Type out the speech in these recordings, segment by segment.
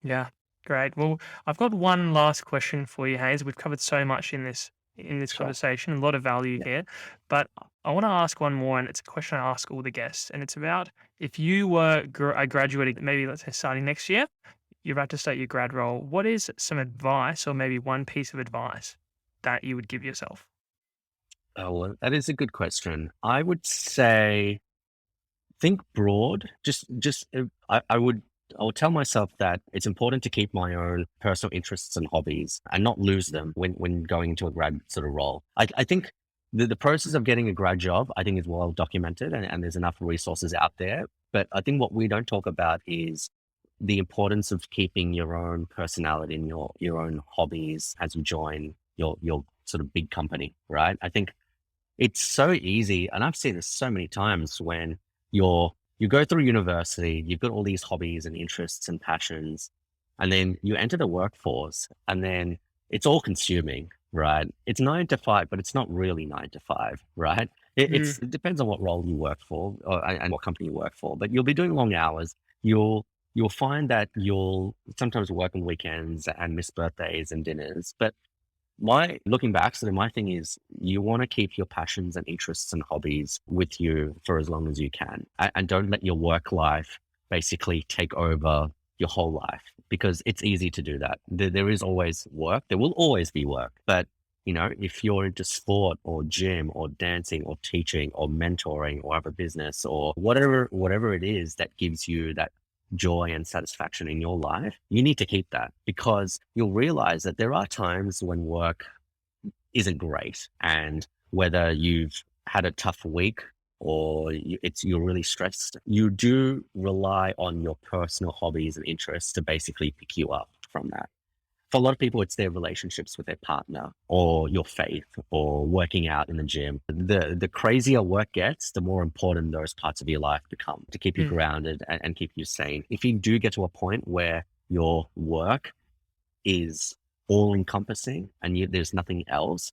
Yeah, great. Well, I've got one last question for you, Hayes. We've covered so much in this Sure. conversation, a lot of value Yeah. here. But I want to ask one more, and it's a question I ask all the guests, and it's about if you were graduating, maybe let's say starting next year, you're about to start your grad role. What is some advice, or maybe one piece of advice that you would give yourself? Oh, well, that is a good question. I would say think broad. I would tell myself that it's important to keep my own personal interests and hobbies and not lose them when going into a grad sort of role. I think the process of getting a grad job, I think is well documented and there's enough resources out there. But I think what we don't talk about is the importance of keeping your own personality and your own hobbies as you join your sort of big company, right? I think it's so easy, and I've seen this so many times when you go through university, you've got all these hobbies and interests and passions, and then you enter the workforce, and then it's all consuming, right? It's 9 to 5, but it's not really 9 to 5, right? Mm, It depends on what role you work for and what company you work for, but you'll be doing long hours. You'll find that you'll sometimes work on weekends and miss birthdays and dinners, but my looking back, so my thing is you want to keep your passions and interests and hobbies with you for as long as you can. And don't let your work life basically take over your whole life because it's easy to do that. There is always work. There will always be work. But, if you're into sport or gym or dancing or teaching or mentoring or have a business or whatever it is that gives you that joy and satisfaction in your life, you need to keep that because you'll realize that there are times when work isn't great. And whether you've had a tough week or you're really stressed, you do rely on your personal hobbies and interests to basically pick you up from that. For a lot of people, it's their relationships with their partner or your faith or working out in the gym. The crazier work gets, the more important those parts of your life become to keep you mm, grounded and keep you sane. If you do get to a point where your work is all encompassing and there's nothing else,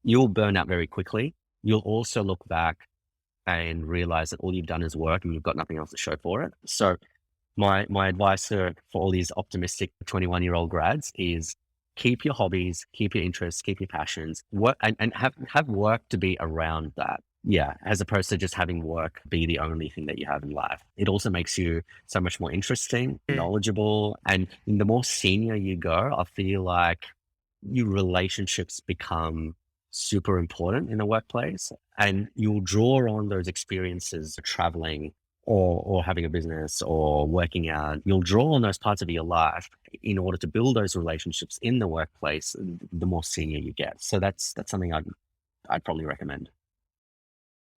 you'll burn out very quickly. You'll also look back and realize that all you've done is work and you've got nothing else to show for it. So my advice for all these optimistic 21-year-old grads is keep your hobbies, keep your interests, keep your passions, work and have work to be around that. Yeah, as opposed to just having work be the only thing that you have in life. It also makes you so much more interesting, mm, knowledgeable, and the more senior you go, I feel like your relationships become super important in the workplace and you'll draw on those experiences traveling or having a business or working out. You'll draw on those parts of your life in order to build those relationships in the workplace the more senior you get. So that's something I'd probably recommend.